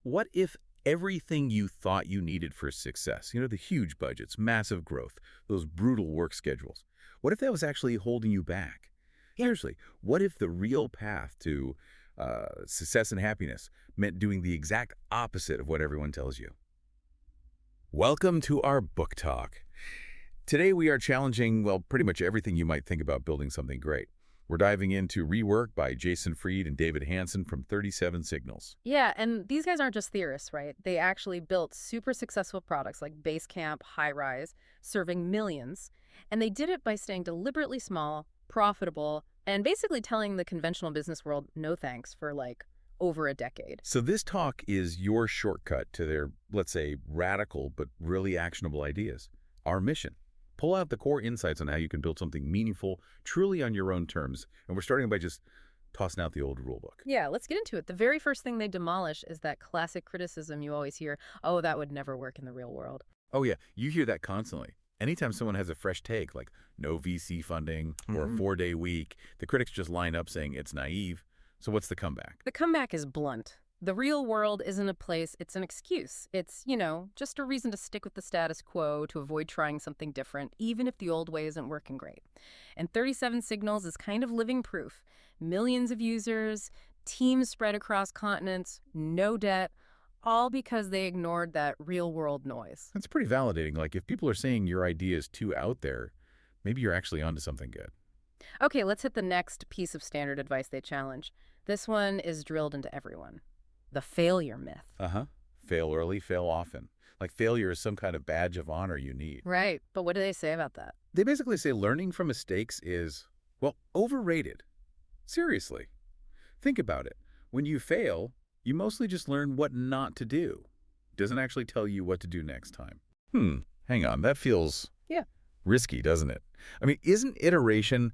What if everything you thought you needed for success, the huge budgets, massive growth, those brutal work schedules, what if that was actually holding you back? Seriously, what if the real path to success and happiness meant doing the exact opposite of what everyone tells you? Welcome to our book talk. Today we are challenging, well, pretty much everything you might think about building something great. We're diving into Rework by Jason Fried and David Hansson from 37 Signals. Yeah, and these guys aren't just theorists, right? They actually built super successful products like Basecamp, Highrise, serving millions. And they did it by staying deliberately small, profitable, and basically telling the conventional business world no thanks for over a decade. So this talk is your shortcut to their, let's say, radical but really actionable ideas. Our mission. Pull out the core insights on how you can build something meaningful, truly on your own terms. And we're starting by just tossing out the old rule book. Yeah, let's get into it. The very first thing they demolish is that classic criticism you always hear, oh, that would never work in the real world. Oh yeah, you hear that constantly. Anytime someone has a fresh take, like no VC funding or a 4-day week, the critics just line up saying it's naive. So what's the comeback? The comeback is blunt. The real world isn't a place, it's an excuse. It's, just a reason to stick with the status quo, to avoid trying something different, even if the old way isn't working great. And 37 Signals is kind of living proof. Millions of users, teams spread across continents, no debt, all because they ignored that real-world noise. That's pretty validating. Like if people are saying your idea is too out there, maybe you're actually onto something good. Okay, let's hit the next piece of standard advice they challenge. This one is drilled into everyone. The failure myth. Fail early, fail often. Like failure is some kind of badge of honor you need. Right, but what do they say about that? They basically say learning from mistakes is, well, overrated. Seriously. Think about it. When you fail, you mostly just learn what not to do. It doesn't actually tell you what to do next time. Hang on. That feels risky, doesn't it? I mean, isn't iteration,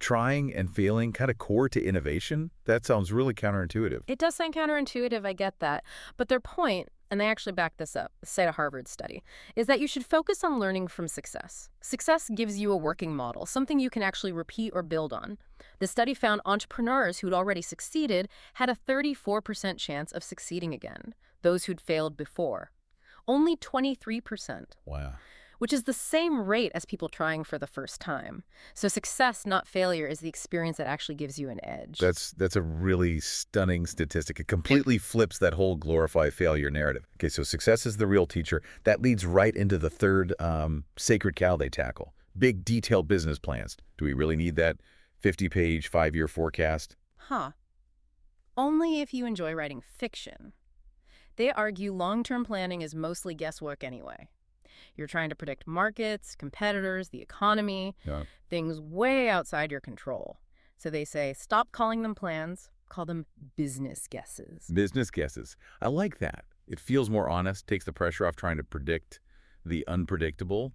trying and failing, kind of core to innovation? That sounds really counterintuitive. It does sound counterintuitive, I get that. But their point, and they actually back this up, cite a Harvard study, is that you should focus on learning from success. Success gives you a working model, something you can actually repeat or build on. The study found entrepreneurs who'd already succeeded had a 34% chance of succeeding again, those who'd failed before. Only 23%. Wow. Which is the same rate as people trying for the first time. So success, not failure, is the experience that actually gives you an edge. That's a really stunning statistic. It completely flips that whole glorify failure narrative. Okay, so success is the real teacher. That leads right into the third sacred cow they tackle. Big, detailed business plans. Do we really need that 50-page, 5-year forecast? Only if you enjoy writing fiction. They argue long-term planning is mostly guesswork anyway. You're trying to predict markets, competitors, the economy, things way outside your control. So they say, stop calling them plans, call them business guesses. Business guesses. I like that. It feels more honest, takes the pressure off trying to predict the unpredictable.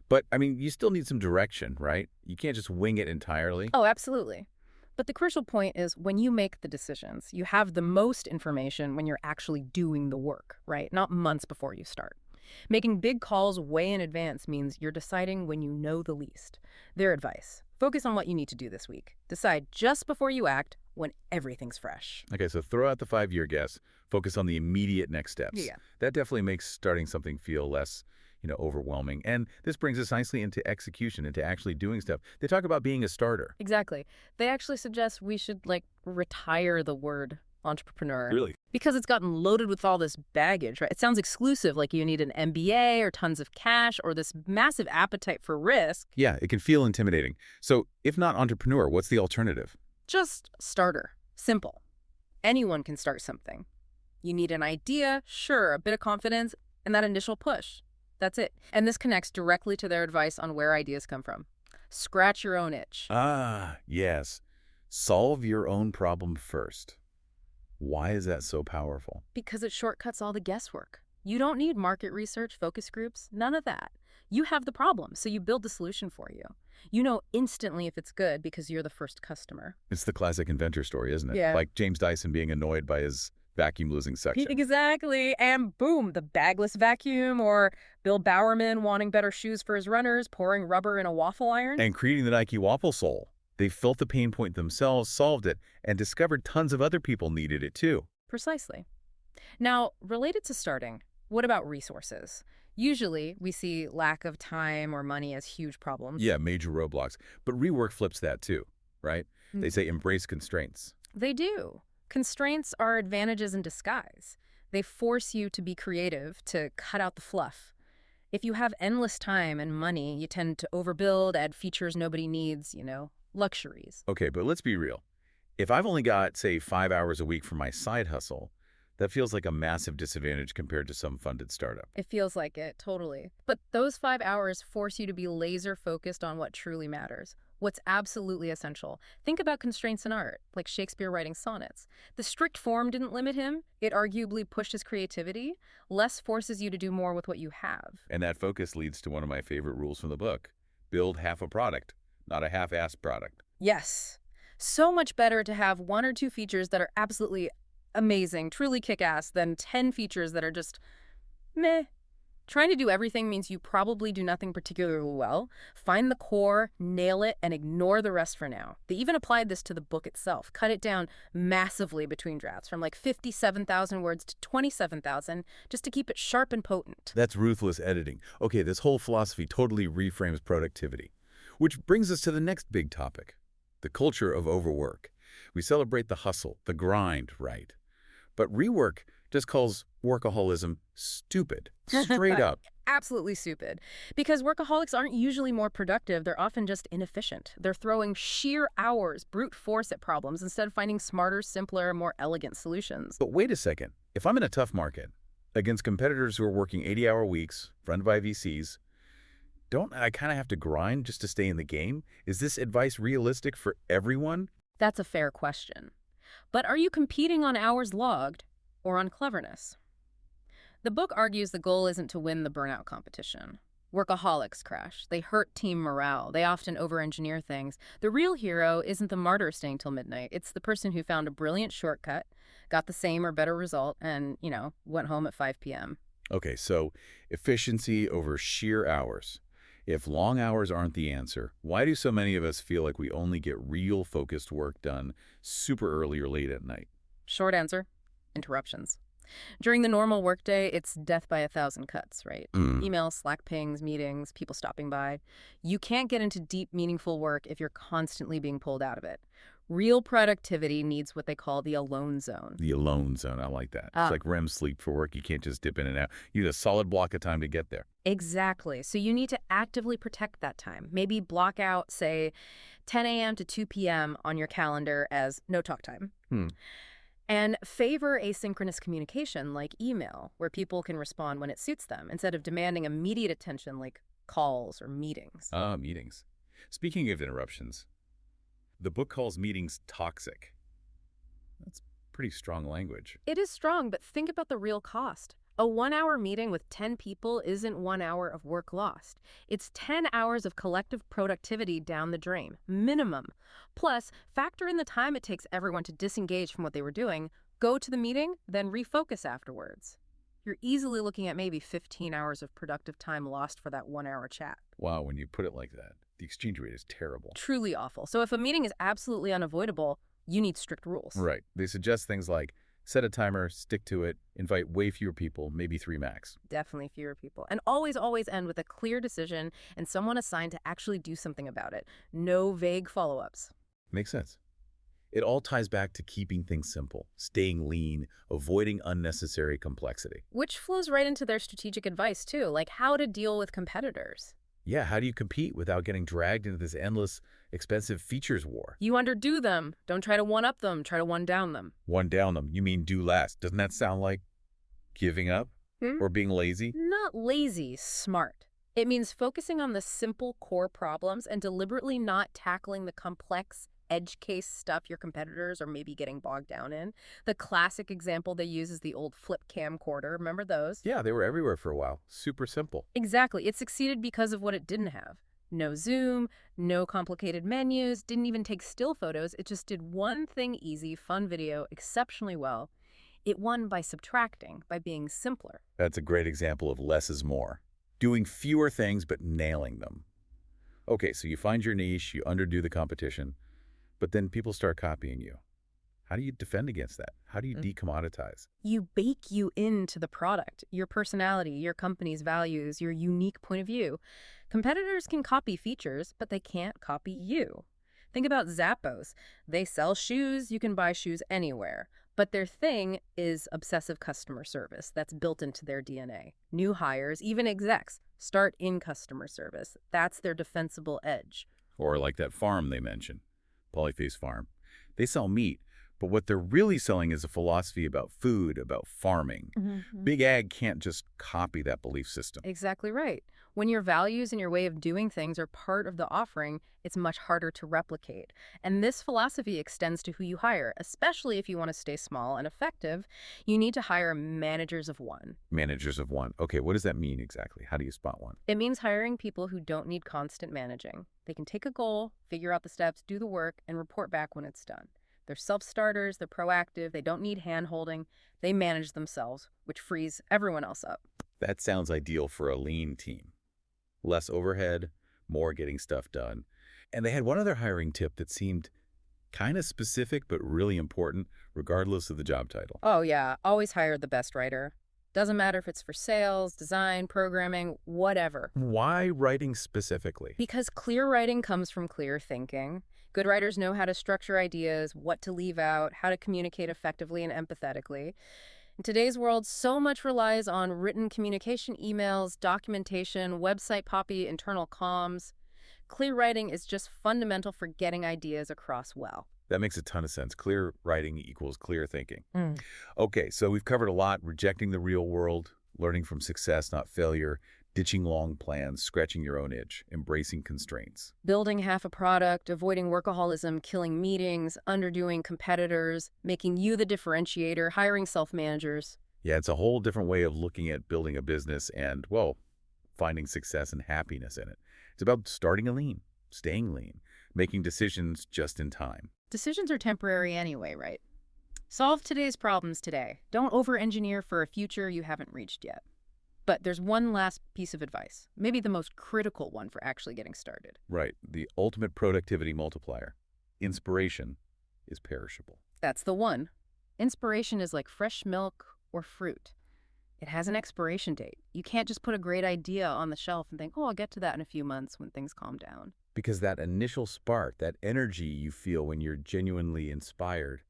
But, I mean, you still need some direction, right? You can't just wing it entirely. Oh, absolutely. But the crucial point is when you make the decisions, you have the most information when you're actually doing the work, right? Not months before you start. Making big calls way in advance means you're deciding when you know the least. Their advice: focus on what you need to do this week. Decide just before you act when everything's fresh. Okay, so throw out the 5-year guess. Focus on the immediate next steps. Yeah. That definitely makes starting something feel less, overwhelming. And this brings us nicely into execution, into actually doing stuff. They talk about being a starter. Exactly. They actually suggest we should, retire the word entrepreneur. Really? Because it's gotten loaded with all this baggage, right? It sounds exclusive, like you need an MBA or tons of cash or this massive appetite for risk. Yeah, it can feel intimidating. So if not entrepreneur, what's the alternative? Just starter. Simple. Anyone can start something. You need an idea, sure, a bit of confidence, and that initial push. That's it. And this connects directly to their advice on where ideas come from. Scratch your own itch. Ah, yes. Solve your own problem first. Why is that so powerful? Because it shortcuts all the guesswork. You don't need market research, focus groups, none of that. You have the problem, so you build the solution for you. You know instantly if it's good because you're the first customer. It's the classic inventor story, isn't it? Yeah. Like James Dyson being annoyed by his vacuum losing suction. Exactly. And boom, the bagless vacuum, or Bill Bowerman wanting better shoes for his runners, pouring rubber in a waffle iron. And creating the Nike waffle sole. They felt the pain point themselves, solved it, and discovered tons of other people needed it too. Precisely. Now, related to starting, what about resources? Usually, we see lack of time or money as huge problems. Yeah, major roadblocks. But Rework flips that too, right? They Mm. say embrace constraints. They do. Constraints are advantages in disguise. They force you to be creative, to cut out the fluff. If you have endless time and money, you tend to overbuild, add features nobody needs, luxuries. Okay, but let's be real. If I've only got, say, 5 hours a week for my side hustle, that feels like a massive disadvantage compared to some funded startup. It feels like it, totally. But those 5 hours force you to be laser focused on what truly matters, what's absolutely essential. Think about constraints in art, like Shakespeare writing sonnets. The strict form didn't limit him, it arguably pushed his creativity. Less forces you to do more with what you have. And that focus leads to one of my favorite rules from the book. Build half a product, not a half-assed product. Yes. So much better to have one or two features that are absolutely amazing, truly kick-ass, than 10 features that are just meh. Trying to do everything means you probably do nothing particularly well. Find the core, nail it, and ignore the rest for now. They even applied this to the book itself. Cut it down massively between drafts, from like 57,000 words to 27,000, just to keep it sharp and potent. That's ruthless editing. Okay, this whole philosophy totally reframes productivity. Which brings us to the next big topic, the culture of overwork. We celebrate the hustle, the grind, right? But Rework just calls workaholism stupid, straight up. Absolutely stupid. Because workaholics aren't usually more productive, they're often just inefficient. They're throwing sheer hours, brute force at problems instead of finding smarter, simpler, more elegant solutions. But wait a second. If I'm in a tough market, against competitors who are working 80-hour weeks, funded by VCs, don't I kind of have to grind just to stay in the game? Is this advice realistic for everyone? That's a fair question. But are you competing on hours logged or on cleverness? The book argues the goal isn't to win the burnout competition. Workaholics crash. They hurt team morale. They often over-engineer things. The real hero isn't the martyr staying till midnight. It's the person who found a brilliant shortcut, got the same or better result, and, went home at 5 p.m. Okay, so efficiency over sheer hours. If long hours aren't the answer, why do so many of us feel like we only get real focused work done super early or late at night? Short answer, interruptions. During the normal workday, it's death by 1,000 cuts, right? Mm. Emails, Slack pings, meetings, people stopping by. You can't get into deep, meaningful work if you're constantly being pulled out of it. Real productivity needs what they call the alone zone. The alone zone, I like that. Ah. It's like REM sleep for work. You can't just dip in and out. You need a solid block of time to get there. Exactly. So you need to actively protect that time. Maybe block out, say, 10 a.m. to 2 p.m. on your calendar as no talk time. And favor asynchronous communication like email, where people can respond when it suits them, instead of demanding immediate attention like calls or meetings. Meetings. Speaking of interruptions, the book calls meetings toxic. That's pretty strong language. It is strong, but think about the real cost. A 1-hour meeting with 10 people isn't 1 hour of work lost. It's 10 hours of collective productivity down the drain, minimum. Plus, factor in the time it takes everyone to disengage from what they were doing, go to the meeting, then refocus afterwards. You're easily looking at maybe 15 hours of productive time lost for that 1-hour chat. Wow, when you put it like that, the exchange rate is terrible. Truly awful. So if a meeting is absolutely unavoidable, you need strict rules. Right. They suggest things like set a timer, stick to it, invite way fewer people, maybe 3 max. Definitely fewer people. And always, always end with a clear decision and someone assigned to actually do something about it. No vague follow-ups. Makes sense. It all ties back to keeping things simple, staying lean, avoiding unnecessary complexity. Which flows right into their strategic advice, too, like how to deal with competitors. Yeah, how do you compete without getting dragged into this endless, expensive features war? You underdo them. Don't try to one-up them. Try to one-down them. One down them. You mean do less. Doesn't that sound like giving up or being lazy? Not lazy, smart. It means focusing on the simple core problems and deliberately not tackling the complex edge case stuff your competitors are maybe getting bogged down in. The classic example they use is the old flip camcorder. Remember those? Yeah, they were everywhere for a while. Super simple. Exactly. It succeeded because of what it didn't have. No zoom, no complicated menus, didn't even take still photos. It just did one thing easy, fun video, exceptionally well. It won by subtracting, by being simpler. That's a great example of less is more. Doing fewer things but nailing them. Okay, so you find your niche, you underdo the competition, but then people start copying you. How do you defend against that? How do you decommoditize? You bake you into the product, your personality, your company's values, your unique point of view. Competitors can copy features, but they can't copy you. Think about Zappos. They sell shoes, you can buy shoes anywhere. But their thing is obsessive customer service that's built into their DNA. New hires, even execs, start in customer service. That's their defensible edge. Or like that farm they mentioned, Polyface Farm. They sell meat, but what they're really selling is a philosophy about food, about farming. Big Ag can't just copy that belief system. Exactly right. When your values and your way of doing things are part of the offering, it's much harder to replicate. And this philosophy extends to who you hire, especially if you want to stay small and effective. You need to hire managers of one. Managers of one. Okay, what does that mean exactly? How do you spot one? It means hiring people who don't need constant managing. They can take a goal, figure out the steps, do the work, and report back when it's done. They're self-starters, they're proactive, they don't need hand-holding, they manage themselves, which frees everyone else up. That sounds ideal for a lean team. Less overhead, more getting stuff done. And they had one other hiring tip that seemed kind of specific but really important, regardless of the job title. Oh yeah, always hire the best writer. Doesn't matter if it's for sales, design, programming, whatever. Why writing specifically? Because clear writing comes from clear thinking. Good writers know how to structure ideas, what to leave out, how to communicate effectively and empathetically. In today's world, so much relies on written communication, emails, documentation, website copy, internal comms. Clear writing is just fundamental for getting ideas across well. That makes a ton of sense. Clear writing equals clear thinking. Okay, so we've covered a lot: rejecting the real world, learning from success, not failure, ditching long plans, scratching your own itch, embracing constraints. Building half a product, avoiding workaholism, killing meetings, underdoing competitors, making you the differentiator, hiring self-managers. Yeah, it's a whole different way of looking at building a business and, well, finding success and happiness in it. It's about starting lean, staying lean, making decisions just in time. Decisions are temporary anyway, right? Solve today's problems today. Don't over-engineer for a future you haven't reached yet. But there's one last piece of advice, maybe the most critical one for actually getting started. Right, the ultimate productivity multiplier. Inspiration is perishable. That's the one. Inspiration is like fresh milk or fruit. It has an expiration date. You can't just put a great idea on the shelf and think, oh, I'll get to that in a few months when things calm down. Because that initial spark, that energy you feel when you're genuinely inspired,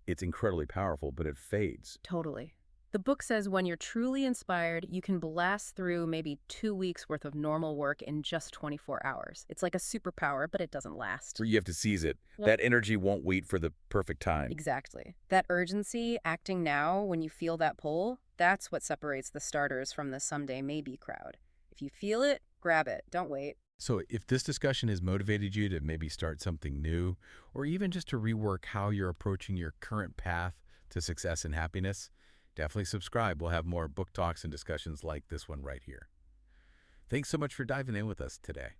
it's incredibly powerful, but it fades. Totally. The book says when you're truly inspired, you can blast through maybe 2 weeks worth of normal work in just 24 hours. It's like a superpower, but it doesn't last. You have to seize it. Yep. That energy won't wait for the perfect time. Exactly. That urgency, acting now when you feel that pull, that's what separates the starters from the someday maybe crowd. If you feel it, grab it. Don't wait. So if this discussion has motivated you to maybe start something new, or even just to rework how you're approaching your current path to success and happiness, definitely subscribe. We'll have more book talks and discussions like this one right here. Thanks so much for diving in with us today.